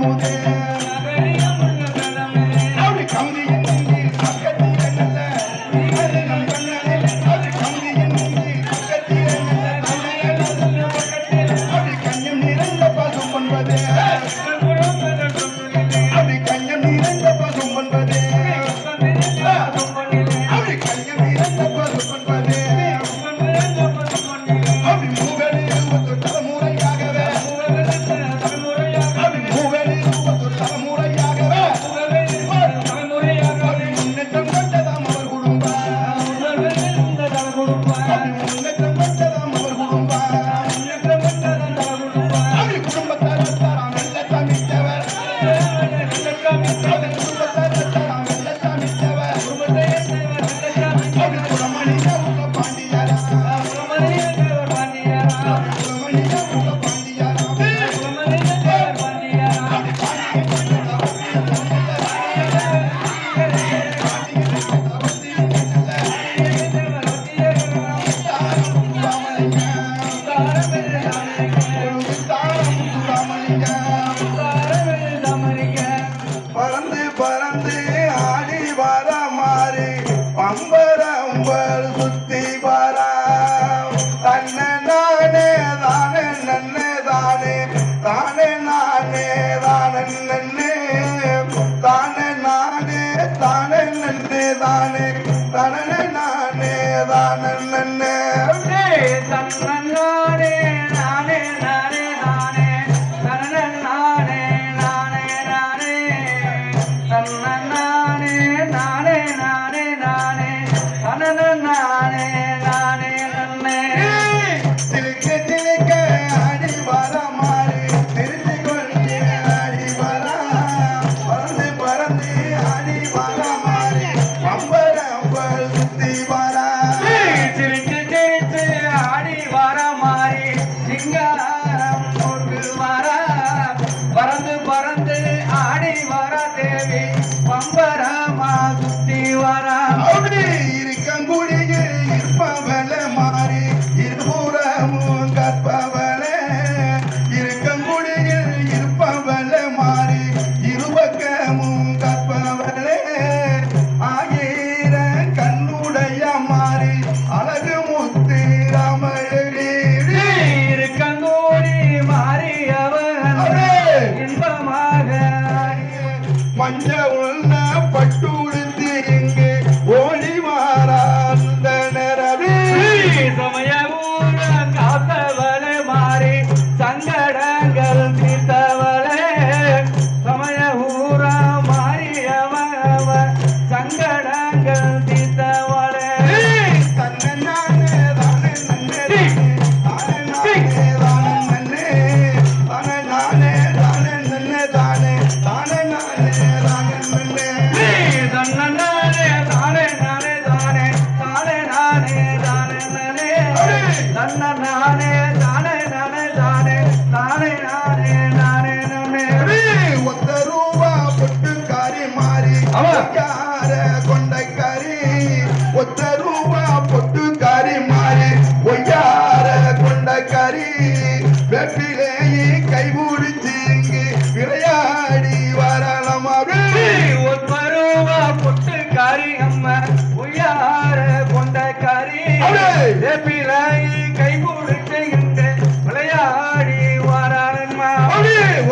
அமுதே அப்படி கவிதையின் நெஞ்சில் பக்கத்திலே நல்ல நம் கண்ணனே அது கவிதையின் நெஞ்சில் பக்கத்திலே நல்ல அப்படி கஞ்சம் நிறைந்த பசும் என்பதே அப்படி கஞ்சம் நிறைந்த பசும் என்பதே அப்படி கஞ்சம் நிறைந்த பசும் என்பதே அப்படி மூவெளியில் ஒரு தலைமுறையாகவே அப்படி மூவெளியில் ஒரு தலைமுறையாகவே அப்படி முன்னேற்றம் கொண்டதாம் அவர் குடும்பம் அப்படி முன்னேற்றம் கொண்டதாம் அவர் குடும்பம் அப்படி குடும்பத்தார் தாராம் வெள்ள சமைத்தவர் அப்படி குடும்பத்தார் தாராம் வெள்ள சமைத்தவர் அப்படி குலமணிய உள்ள பாண்டியாரா குலமணிய உள்ள பாண்டியாரா பறந்து பறந்து ஆடி வர மாறி பம்பரம்பல் சுத்தி வரா தன்னை நானே தானே நன்னே தானே தானே நானே தானே நன்னே தானே நானே தானே நன்னே தானே தானே நானே தானே நன்னே தன்னே நானே நானே நானே தன்னே நானே நானே நானே தன்னே நானே நானே நானே தன்னே நானே நானே நன்னே திலுக்க திலுக்க ஆடி வர மாறி திருத்தி கொண்டே ஆடி வரா பறந்து பறந்து ஆடி வர மாறி பம்பரம்பல் சுத்தி வரா சிரிச்சு சிரிச்சு ஆடி வர மாறி சிங்காரம் போட்டு வரா பறந்து பறந்து ஆடி வர தேவி பம்பரமா சுத்தி வரா அப்படி இருக்கங்குடியில் இருப்பவள மாறி இருபுறமும் கற்பவளே இருக்கங்குடியில் இருப்பவள மாறி இருபக்கமும் கற்பவளே ஆயிர கண்ணுடைய மாறி அழகு முத்து ராமழி இருக்கங்கோடி மாறியவன் இன்பமாக மஞ்ச உள்ள பட்டுடுத்து இங்கு ஓடி மாறாந்த நிறவே சமய ஊர காத்தவளே மாறி சங்கடங்கள் தீர்த்தவளே சமய ஊர மாறியவ சங்கடங்கள் தீர்த்தவளே தன்னை நானே தானே நன்னே தானே நானே தானே நன்னே தானே நானே தானே நன்னே தானே தானே நானே தானே நன்னே தன்னே தானே நானே தானே தானே நானே தானே நனே தன்ன நானே தானே நானே தானே தானே நானே நானே நனே ஒத்த ரூபா பொட்டுக்காரி மாறி யார கொண்டைக்காரி ஒத்த ரூபா பொட்டுக்காரி மாறி ஒய்யார கொண்டைக்காரி வெப்பிலேயே கைபிடிச்சு இங்கு விளையாடி வரலமாக ஒருவருவா பொட்டுக்காரி அம்மா உயார கொண்டக்காரி பிள்ளை கை கொடுத்து விளையாடி வாராளம்மா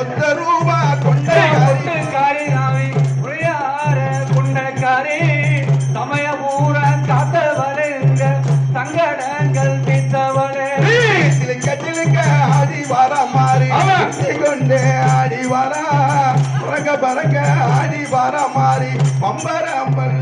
ஒத்த ரூபா கொண்டைக்காரி பொட்டுக்காரி ஆவி உயார கொண்டக்காரி சமய ஊர காத்தவளே சங்கடங்கள் தீர்த்தவளே சிலுக்க சிலுக்க ஆடி வர மாறி கொண்டே ஆடி வரா பறக்க பறக்க ஆடி வர மாறி பம்பர அம்பல்